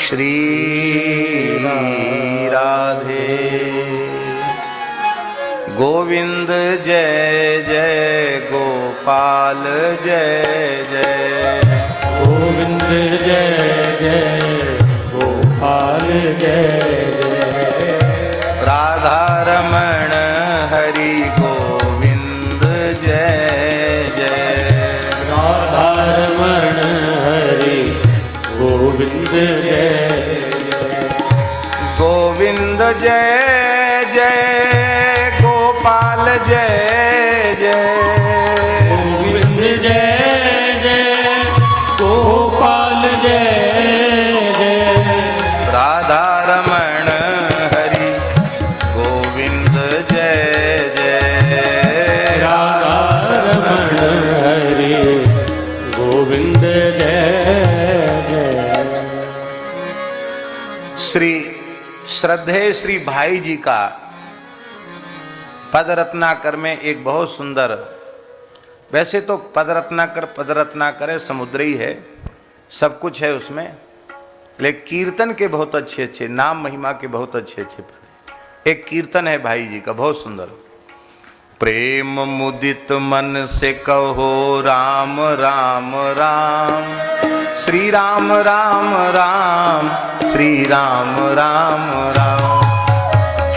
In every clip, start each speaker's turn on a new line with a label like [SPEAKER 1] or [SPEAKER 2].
[SPEAKER 1] श्री राधे गोविंद जय जय गोपाल जय जय
[SPEAKER 2] गोविंद जय जय गोपाल जय जय
[SPEAKER 1] राधा रमण हरि गोविंद जय जय
[SPEAKER 2] राधा रमण हरि गोविंद जय
[SPEAKER 1] गोविंद जय जय गोपाल जय जय
[SPEAKER 2] गोविंद जय जय गोपाल जय जय
[SPEAKER 1] राधा रमण हरि गोविंद जय जय
[SPEAKER 2] राधा रमण हरि गोविंद जय जय।
[SPEAKER 1] श्री श्रद्धेय श्री भाई जी का पद रत्नाकर में एक बहुत सुंदर, वैसे तो पद रत्नाकर है, समुद्र ही है, सब कुछ है उसमें, लेकिन कीर्तन के बहुत अच्छे अच्छे नाम महिमा के बहुत अच्छे अच्छे पद। एक कीर्तन है भाई जी का बहुत सुंदर। प्रेम मुदित मन से कहो राम राम राम, श्री राम राम राम, श्री राम राम राम।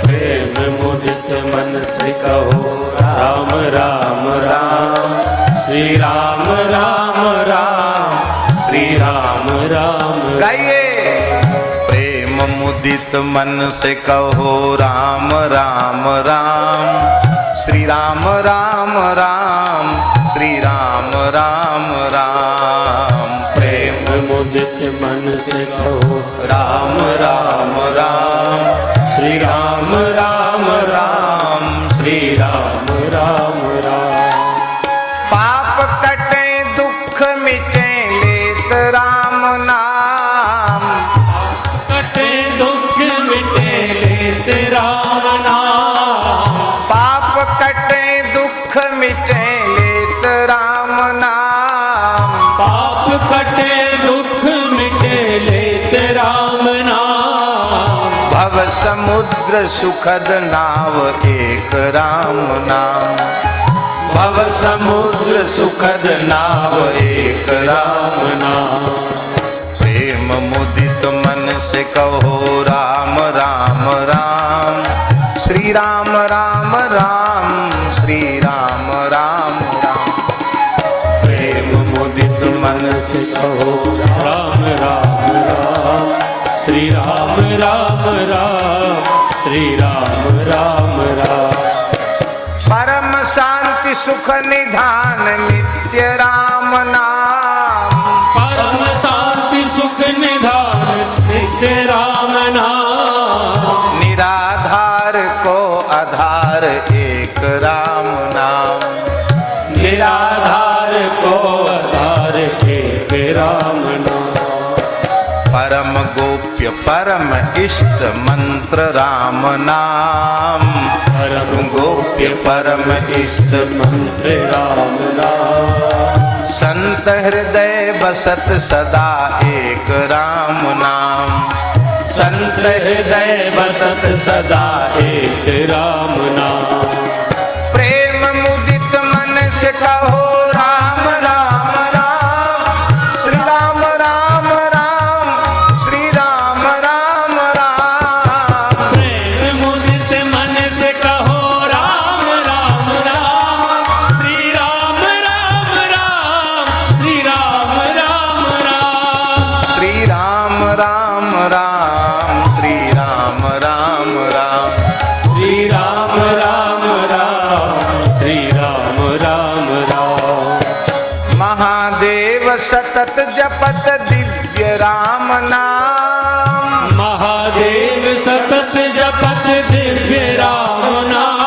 [SPEAKER 2] प्रेम मुदित मन से कहो राम राम राम, श्री राम राम राम, श्री राम राम।
[SPEAKER 1] गाइए। प्रेम मुदित मन से कहो राम राम राम, श्री राम राम राम, श्री राम राम राम।
[SPEAKER 2] प्रेम मुदित मन से कहो
[SPEAKER 1] राम राम राम,
[SPEAKER 2] श्री राम राम राम, श्री राम राम राम।
[SPEAKER 1] पाप कटे दुख मिटे लेत राम नाम,
[SPEAKER 2] कटे दुख मिटे लेत राम नाम।
[SPEAKER 1] पाप कटे दुख मिटे लेत राम नाम।
[SPEAKER 2] पाप कटे दुख मिटे लेत राम नाम।
[SPEAKER 1] भव समुद्र सुखद नाव एक राम नाम, भव समुद्र सुखद नाव एक राम नाम। प्रेम मुदित मन से कहो राम राम राम, श्री राम राम राम, श्री राम राम राम।
[SPEAKER 2] प्रेम मुदित मन से कहो राम राम राम, श्री राम राम राम, श्री राम राम राम।
[SPEAKER 1] परम शांति सुख निधान नित्य राम नाम,
[SPEAKER 2] परम शांति सुख निधान नित्य राम नाम।
[SPEAKER 1] निराधार को आधार एक राम नाम,
[SPEAKER 2] निराधार को आधार एक राम नाम।
[SPEAKER 1] परम गोप्य परम इष्ट मंत्र राम नाम,
[SPEAKER 2] परम गोप्य परम इष्ट मंत्र राम नाम।
[SPEAKER 1] संत हृदय बसत सदा एक राम नाम,
[SPEAKER 2] संत हृदय बसत सदा एक राम नाम।
[SPEAKER 1] प्रेम मुदित मन से कहो राम राम राम, श्री राम राम राम, श्री राम राम राम।
[SPEAKER 2] प्रेम मुदित मन से कहो राम राम राम, श्री राम राम राम, श्री राम राम राम।
[SPEAKER 1] श्री राम राम राम, श्री राम राम राम।
[SPEAKER 2] श्री राम राम राम, श्री राम राम राम।
[SPEAKER 1] महादेव सतत जपत दिव्य राम नाम,
[SPEAKER 2] महादेव सतत जपत दिव्य राम नाम।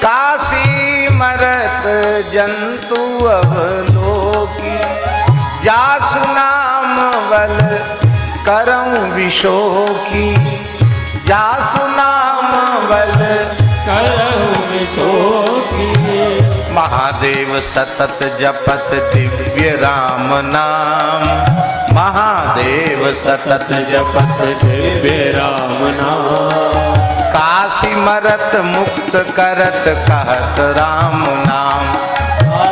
[SPEAKER 1] काशी मरत जंतु अवलोकी, जासु नाम बल करऊं विशोकी, जासु नाम बल
[SPEAKER 2] करहु राम सोखिए।
[SPEAKER 1] महादेव सतत जपत दिव्य राम नाम, महादेव सतत
[SPEAKER 2] जपत दिव्य राम नाम।
[SPEAKER 1] काशी मरत मुक्त करत कहत राम नाम,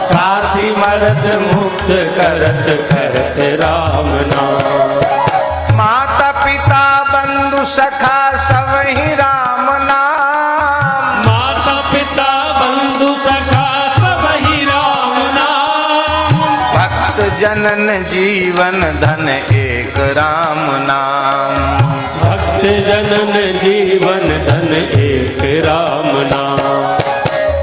[SPEAKER 2] काशी मरत मुक्त करत कहत राम नाम।
[SPEAKER 1] माता पिता बंधु सखा सब ही राम नाम,
[SPEAKER 2] माता पिता बंधु सखा सब ही राम नाम।
[SPEAKER 1] भक्त जनन जीवन धन एक राम नाम,
[SPEAKER 2] भक्त जनन जीवन धन एक राम नाम।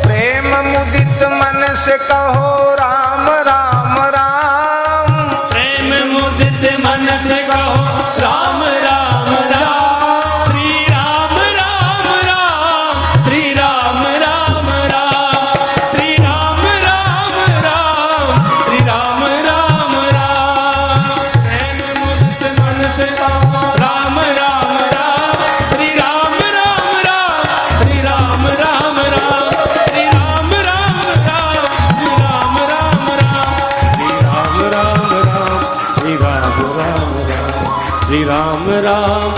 [SPEAKER 1] प्रेम मुदित मन से कहो राम राम राम,
[SPEAKER 2] प्रेम मुदित मन से कहो राम राम राम। श्री राम राम राम, श्री राम राम राम, श्री राम राम राम, श्री राम राम राम। प्रेम मुदित मन से कहो राम राम राम, श्री राम राम राम, श्री राम राम राम, श्री राम राम राम, श्री राम राम राम, श्री राम राम राम, श्री राम राम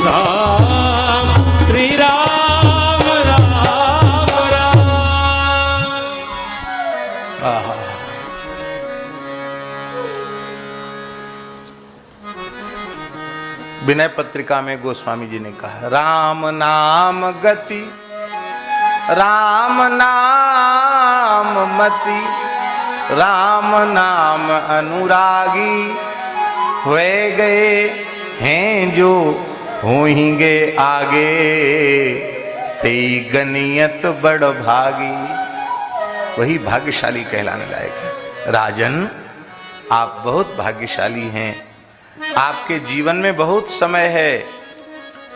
[SPEAKER 2] राम, श्री राम राम राम।
[SPEAKER 1] आहा। विनय पत्रिका में गोस्वामी जी ने कहा, राम नाम गति राम नाम मति, राम नाम अनुरागी, हुए गए हैं जो हो ही गए आगे, तेई गनियत बड़ भागी। वही भाग्यशाली कहलाने लायक है। राजन, आप बहुत भाग्यशाली हैं, आपके जीवन में बहुत समय है।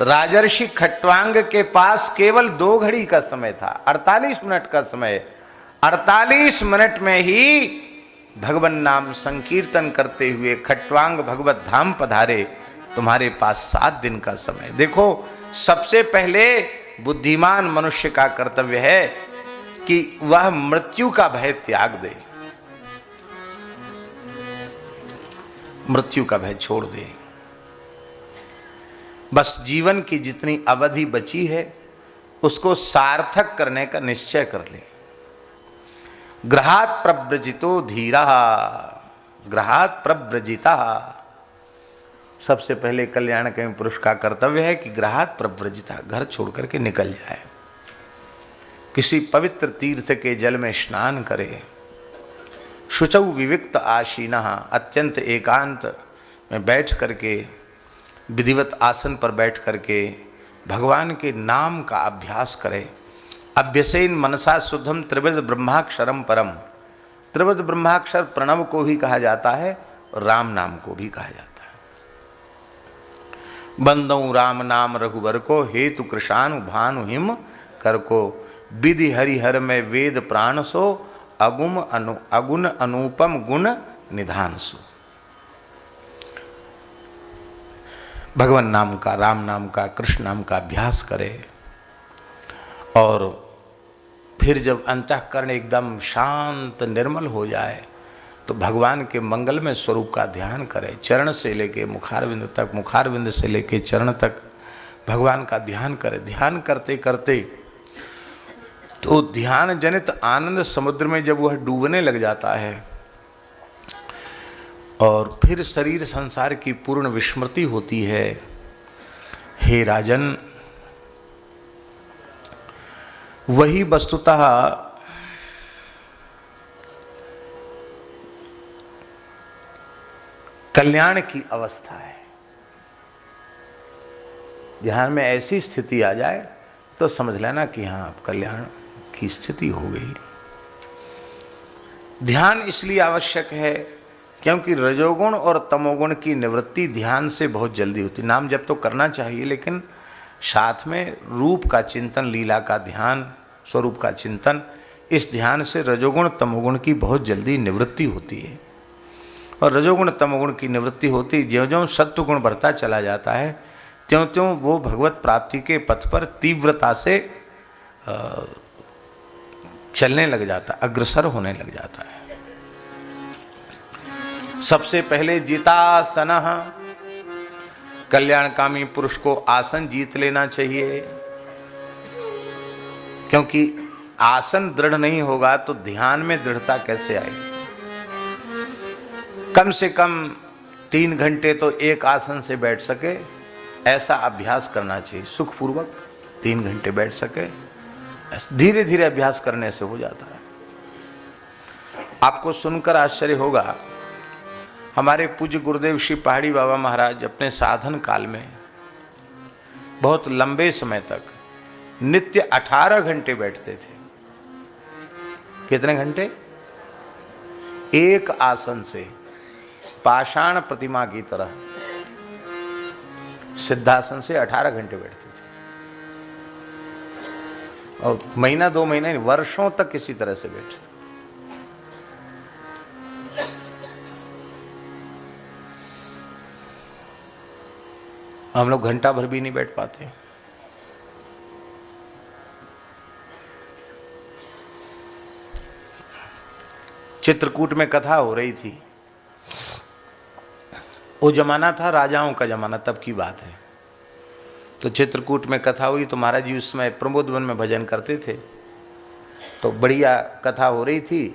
[SPEAKER 1] राजर्षि खट्वांग के पास केवल 2 घड़ी का समय था, 48 मिनट का समय। 48 मिनट में ही भगवान नाम संकीर्तन करते हुए खट्वांग भगवत धाम पधारे। तुम्हारे पास 7 दिन का समय। देखो, सबसे पहले बुद्धिमान मनुष्य का कर्तव्य है कि वह मृत्यु का भय त्याग दे, मृत्यु का भय छोड़ दे। बस जीवन की जितनी अवधि बची है उसको सार्थक करने का निश्चय कर ले। ग्रहात् प्रव्रजितो धीरा, ग्रहात् प्रव्रजिता। सबसे पहले कल्याण के पुरुष का कर्तव्य है कि ग्रहात् प्रव्रजिता, घर छोड़ करके निकल जाए, किसी पवित्र तीर्थ के जल में स्नान करे, शुचौ विविक्त आसीना, अत्यंत एकांत में बैठ करके, विधिवत आसन पर बैठ करके भगवान के नाम का अभ्यास करे। अभ्यसेन मनसा शुद्धम त्रिविध ब्रह्माक्षरम परम। त्रिविध ब्रह्माक्षर प्रणव को ही कहा जाता है और राम नाम को भी कहा जाता है। बंदौ राम नाम रघुवर को, हेतु कृशानु भानु हिम कर को, विधि हरिहर में वेद प्राण सो, अगुण अनुपम गुण निधान सो। भगवान नाम का, राम नाम का, कृष्ण नाम का अभ्यास करे और फिर जब अंतःकरण एकदम शांत निर्मल हो जाए तो भगवान के मंगलमय स्वरूप का ध्यान करे। चरण से लेके मुखारविंद तक, मुखारविंद से लेके चरण तक भगवान का ध्यान करे। ध्यान करते करते तो ध्यान जनित आनंद समुद्र में जब वह डूबने लग जाता है और फिर शरीर संसार की पूर्ण विस्मृति होती है। हे राजन, वही वस्तुतः कल्याण की अवस्था है। ध्यान में ऐसी स्थिति आ जाए तो समझ लेना कि हाँ, अब कल्याण की स्थिति हो गई। ध्यान इसलिए आवश्यक है क्योंकि रजोगुण और तमोगुण की निवृत्ति ध्यान से बहुत जल्दी होती। नाम जप तो करना चाहिए, लेकिन साथ में रूप का चिंतन, लीला का ध्यान, स्वरूप का चिंतन, इस ध्यान से रजोगुण तमोगुण की बहुत जल्दी निवृत्ति होती है। और रजोगुण तमोगुण की निवृत्ति होती, ज्यों ज्यों सत्वगुण बढ़ता चला जाता है त्यों त्यों वो भगवत प्राप्ति के पथ पर तीव्रता से चलने लग जाता, अग्रसर होने लग जाता है। सबसे पहले जितासन, कल्याणकामी पुरुष को आसन जीत लेना चाहिए, क्योंकि आसन दृढ़ नहीं होगा तो ध्यान में दृढ़ता कैसे आएगी। कम से कम 3 घंटे तो एक आसन से बैठ सके, ऐसा अभ्यास करना चाहिए। सुखपूर्वक 3 घंटे बैठ सके, धीरे धीरे अभ्यास करने से हो जाता है। आपको सुनकर आश्चर्य होगा, हमारे पूज्य गुरुदेव श्री पहाड़ी बाबा महाराज अपने साधन काल में बहुत लंबे समय तक नित्य 18 घंटे बैठते थे। कितने घंटे? एक आसन से पाषाण प्रतिमा की तरह सिद्धासन से 18 घंटे बैठते थे, और महीना 2 महीने वर्षों तक किसी तरह से बैठे। हम लोग घंटा भर भी नहीं बैठ पाते। चित्रकूट में कथा हो रही थी, वो जमाना था राजाओं का जमाना, तब की बात है। तो चित्रकूट में कथा हुई तो महाराज जी उस समय प्रमोद वन में भजन करते थे, तो बढ़िया कथा हो रही थी।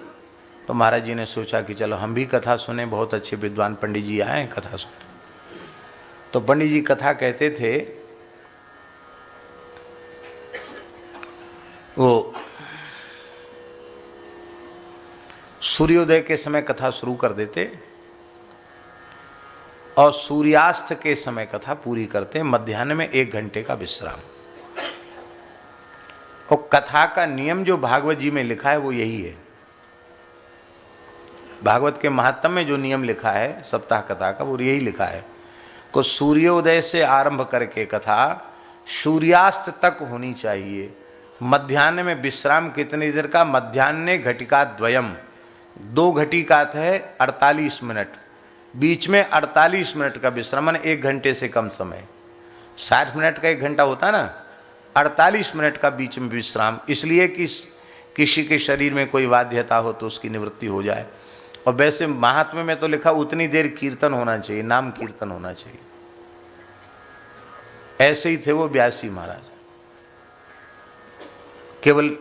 [SPEAKER 1] तो महाराज जी ने सोचा कि चलो हम भी कथा सुने, बहुत अच्छे विद्वान पंडित जी आए हैं कथा सुने। तो पंडित जी कथा कहते थे, वो सूर्योदय के समय कथा शुरू कर देते और सूर्यास्त के समय कथा पूरी करते, मध्याह्न में 1 घंटे का विश्राम। और कथा का नियम जो भागवत जी में लिखा है वो यही है। भागवत के महात्म्य में जो नियम लिखा है सप्ताह कथा का, वो यही लिखा है को सूर्योदय से आरंभ करके कथा सूर्यास्त तक होनी चाहिए। मध्याह्न में विश्राम कितनी देर का? मध्याह्न घटिका द्वयम, 2 घटिका है 48 मिनट, बीच में 48 मिनट का विश्राम, 1 घंटे से कम समय। 60 मिनट का 1 घंटा होता ना, 48 मिनट का बीच में विश्राम, इसलिए कि किसी के शरीर में कोई बाध्यता हो तो उसकी निवृत्ति हो जाए। और वैसे महात्म्य में तो लिखा उतनी देर कीर्तन होना चाहिए, नाम कीर्तन होना चाहिए। ऐसे ही थे वो व्यासी महाराज, केवल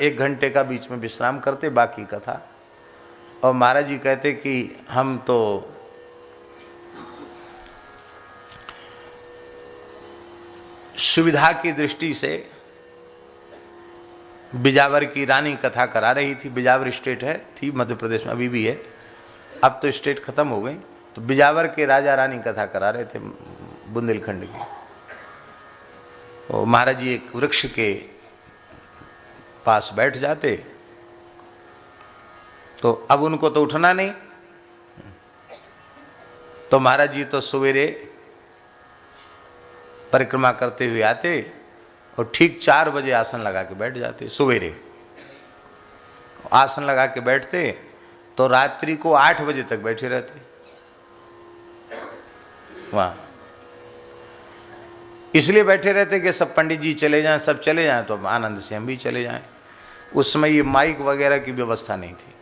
[SPEAKER 1] 1 घंटे का बीच में विश्राम करते, बाकी कथा। और महाराज जी कहते कि हम तो सुविधा की दृष्टि से बिजावर की रानी कथा करा रही थी। बिजावर स्टेट है, थी मध्य प्रदेश में, अभी भी है, अब तो स्टेट खत्म हो गई। तो बिजावर के राजा रानी कथा करा रहे थे बुंदेलखंड की। और महाराज जी एक वृक्ष के पास बैठ जाते, तो अब उनको तो उठना नहीं, तो महाराज जी तो सवेरे परिक्रमा करते हुए आते और ठीक 4 बजे आसन लगा के बैठ जाते। सवेरे आसन लगा के बैठते तो रात्रि को 8 बजे तक बैठे रहते वहां। इसलिए बैठे रहते कि सब पंडित जी चले जाएं, सब चले जाएं तो आनंद से हम भी चले जाएं। उस समय ये माइक वगैरह की व्यवस्था नहीं थी।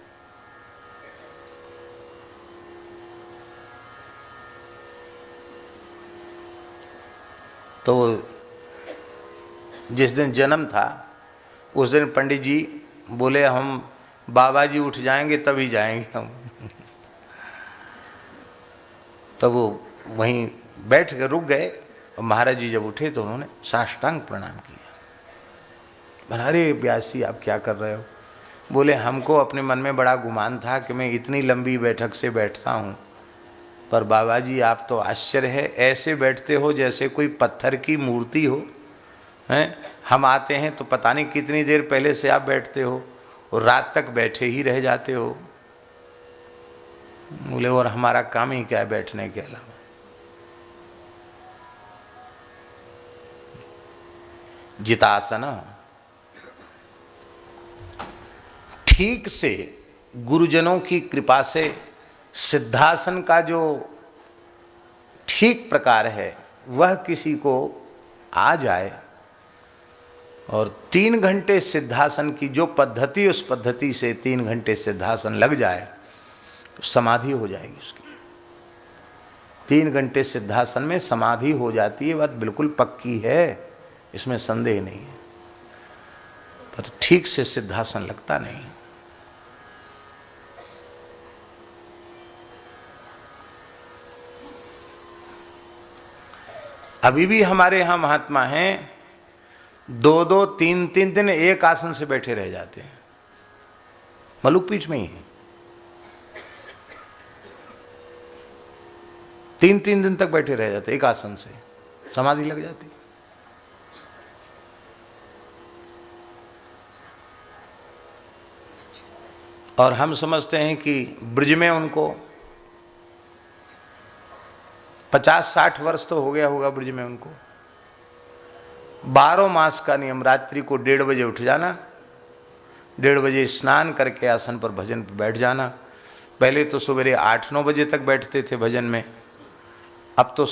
[SPEAKER 1] तो जिस दिन जन्म था उस दिन पंडित जी बोले हम बाबा जी उठ जाएंगे तभी जाएंगे हम। तब वो वहीं बैठ के रुक गए और महाराज जी जब उठे तो उन्होंने साष्टांग प्रणाम किया। अरे व्यासी आप क्या कर रहे हो? बोले हमको अपने मन में बड़ा गुमान था कि मैं इतनी लंबी बैठक से बैठता हूँ, पर बाबा जी आप तो आश्चर्य है, ऐसे बैठते हो जैसे कोई पत्थर की मूर्ति हो। हैं, हम आते हैं तो पता नहीं कितनी देर पहले से आप बैठते हो और रात तक बैठे ही रह जाते हो। बोले और हमारा काम ही क्या है बैठने के अलावा। जितासन, ठीक से गुरुजनों की कृपा से सिद्धासन का जो ठीक प्रकार है वह किसी को आ जाए और 3 घंटे सिद्धासन की जो पद्धति, उस पद्धति से 3 घंटे सिद्धासन लग जाए तो समाधि हो जाएगी उसकी। 3 घंटे सिद्धासन में समाधि हो जाती है, बात बिल्कुल पक्की है, इसमें संदेह नहीं है। पर ठीक से सिद्धासन लगता नहीं। अभी भी हमारे यहां महात्मा हैं 2-2, 3-3 दिन एक आसन से बैठे रह जाते हैं, मलुक पीठ में ही है। 3-3 दिन तक बैठे रह जाते एक आसन से, समाधि लग जाती। और हम समझते हैं कि ब्रज में उनको 50-60 वर्ष तो हो गया होगा ब्रज में उनको। 12 मास का नियम, रात्रि को 1:30 बजे उठ जाना, 1:30 बजे स्नान करके आसन पर भजन पर बैठ जाना। पहले तो सवेरे 8-9 बजे तक बैठते थे भजन में, अब तो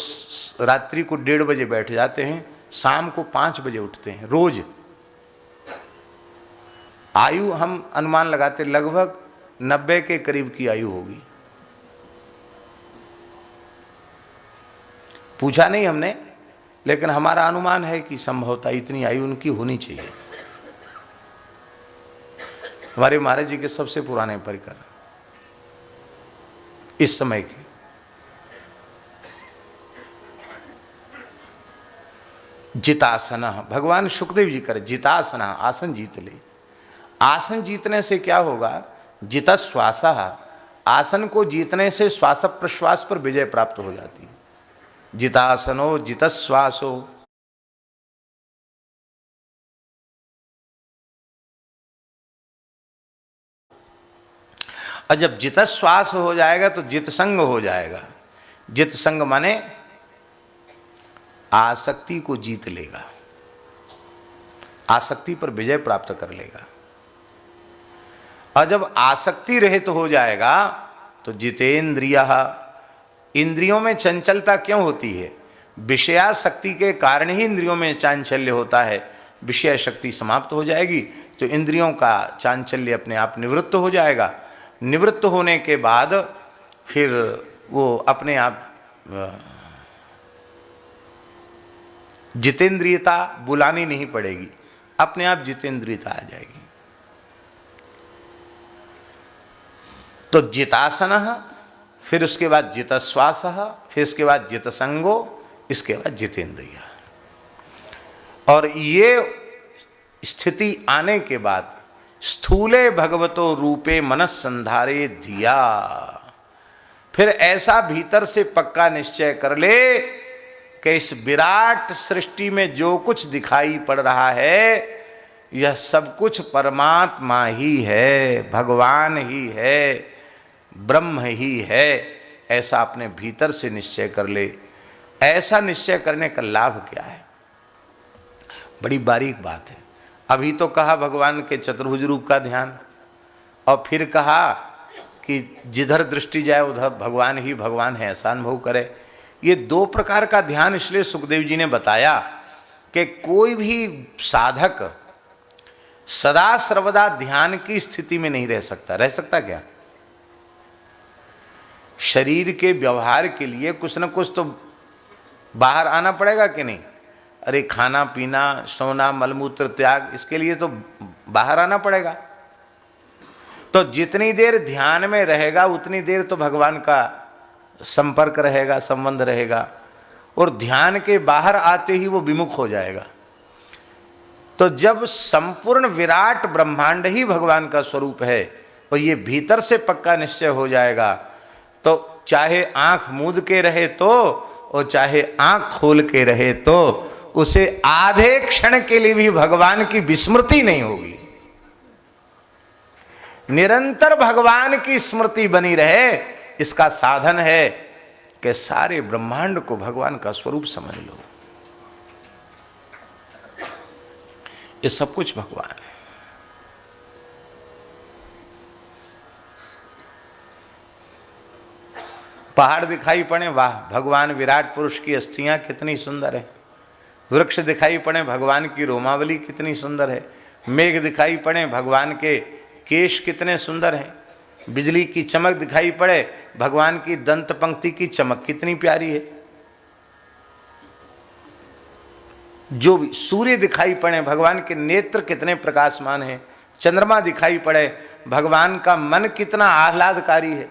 [SPEAKER 1] रात्रि को 1:30 बजे बैठ जाते हैं, शाम को 5 बजे उठते हैं रोज। आयु हम अनुमान लगाते लगभग 90 के करीब की आयु होगी। पूछा नहीं हमने, लेकिन हमारा अनुमान है कि संभवतः इतनी आयु उनकी होनी चाहिए। हमारे महाराज जी के सबसे पुराने परिकर इस समय के। जितासन, भगवान सुखदेव जी करे जितासन, आसन जीत ले। आसन जीतने से क्या होगा? जित श्वास, आसन को जीतने से श्वास प्रश्वास पर विजय प्राप्त हो जाती है। जितासनो जित श्वासो। और जब जित श्वास हो जाएगा तो जित संग हो जाएगा। जित संग माने आसक्ति को जीत लेगा, आसक्ति पर विजय प्राप्त कर लेगा। और जब आसक्ति रहित हो जाएगा तो जितेंद्रिय, इंद्रियों में चंचलता क्यों होती है? विषयाशक्ति के कारण ही इंद्रियों में चांचल्य होता है। विषय शक्ति समाप्त हो जाएगी तो इंद्रियों का चांचल्य अपने आप निवृत्त हो जाएगा। निवृत्त होने के बाद फिर वो अपने आप जितेंद्रियता बुलानी नहीं पड़ेगी, अपने आप जितेंद्रियता आ जाएगी। तो जितासन, फिर उसके बाद जितश्वास, फिर उसके बाद जितसंगो, इसके बाद जितेंद्रिय। और ये स्थिति आने के बाद स्थूले भगवतो रूपे मनस संधारे धिया, फिर ऐसा भीतर से पक्का निश्चय कर ले कि इस विराट सृष्टि में जो कुछ दिखाई पड़ रहा है यह सब कुछ परमात्मा ही है, भगवान ही है, ब्रह्म ही है। ऐसा अपने भीतर से निश्चय कर ले। ऐसा निश्चय करने का लाभ क्या है? बड़ी बारीक बात है। अभी तो कहा भगवान के चतुर्भुज रूप का ध्यान, और फिर कहा कि जिधर दृष्टि जाए उधर भगवान ही भगवान है, ऐसा अनुभव करे। ये 2 प्रकार का ध्यान इसलिए सुखदेव जी ने बताया कि कोई भी साधक सदा सर्वदा ध्यान की स्थिति में नहीं रह सकता। रह सकता क्या? शरीर के व्यवहार के लिए कुछ न कुछ तो बाहर आना पड़ेगा कि नहीं? अरे खाना पीना, सोना, मलमूत्र त्याग, इसके लिए तो बाहर आना पड़ेगा। तो जितनी देर ध्यान में रहेगा उतनी देर तो भगवान का संपर्क रहेगा, संबंध रहेगा, और ध्यान के बाहर आते ही वो विमुख हो जाएगा। तो जब संपूर्ण विराट ब्रह्मांड ही भगवान का स्वरूप है और ये भीतर से पक्का निश्चय हो जाएगा, तो चाहे आंख मूंद के रहे तो और चाहे आंख खोल के रहे तो उसे आधे क्षण के लिए भी भगवान की विस्मृति नहीं होगी। निरंतर भगवान की स्मृति बनी रहे, इसका साधन है कि सारे ब्रह्मांड को भगवान का स्वरूप समझ लो। ये सब कुछ भगवान है। पहाड़ दिखाई पड़े, वाह भगवान विराट पुरुष की अस्थियां कितनी सुंदर है। वृक्ष दिखाई पड़े, भगवान की रोमावली कितनी सुंदर है। मेघ दिखाई पड़े, भगवान के केश कितने सुंदर हैं। बिजली की चमक दिखाई पड़े, भगवान की दंत पंक्ति की चमक कितनी प्यारी है। जो भी सूर्य दिखाई पड़े, भगवान के नेत्र कितने प्रकाशमान हैं। चंद्रमा दिखाई पड़े, भगवान का मन कितना आह्लादकारी है।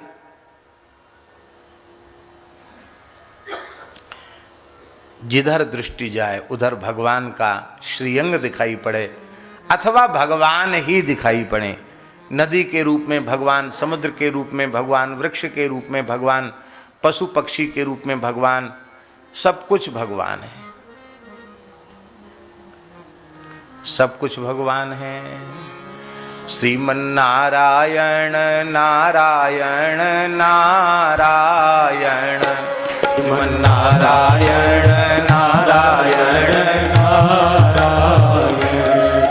[SPEAKER 1] जिधर दृष्टि जाए उधर भगवान का श्रीअंग दिखाई पड़े, अथवा भगवान ही दिखाई पड़े। नदी के रूप में भगवान, समुद्र के रूप में भगवान, वृक्ष के रूप में भगवान, पशु पक्षी के रूप में भगवान, सब कुछ भगवान है, सब कुछ भगवान है। श्रीमन्नारायण नारायण नारायण, श्रीमन्नारायण नारायण नारायण,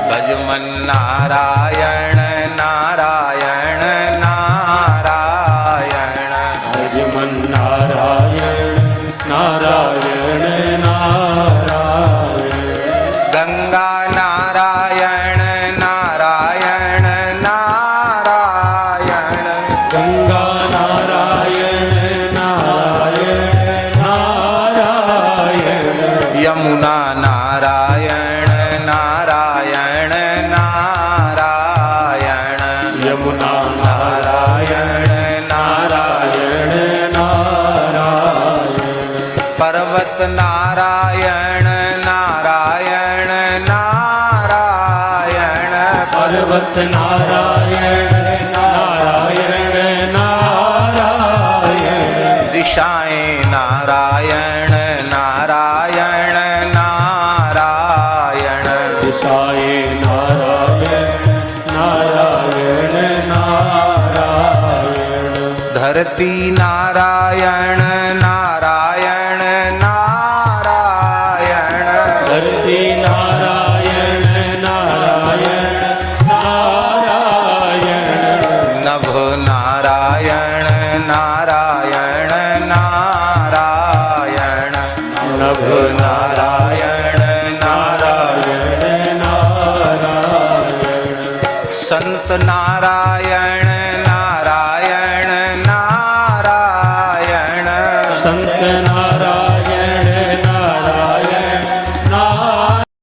[SPEAKER 1] भजमन्नारायण नारायण नारायण,
[SPEAKER 2] भजमन्नारायण नारायण नारायण,
[SPEAKER 1] गंगा नारायण नारायण नारायण,
[SPEAKER 2] गंगा नारायण नारायण नारायण,
[SPEAKER 1] यमुना नारायण नारायण नारायण,
[SPEAKER 2] यमुना
[SPEAKER 1] नारायण नारायण,
[SPEAKER 2] नारायण,
[SPEAKER 1] पर्वत नारायण नारायण नारायण,
[SPEAKER 2] पर्वत नारायण नारायण नारायण,
[SPEAKER 1] दिशाएं नारायण नारायण नारायण,
[SPEAKER 2] दिशाए नारायण नारायण नारायण,
[SPEAKER 1] धरती नारायण नारायण नारायण,
[SPEAKER 2] धरती नारायण नारायण नारायण,
[SPEAKER 1] नभ नारायण नारायण नारायण,
[SPEAKER 2] नभ
[SPEAKER 1] नारायण नारायण,
[SPEAKER 2] नारायण नारायण,
[SPEAKER 1] संत नारायण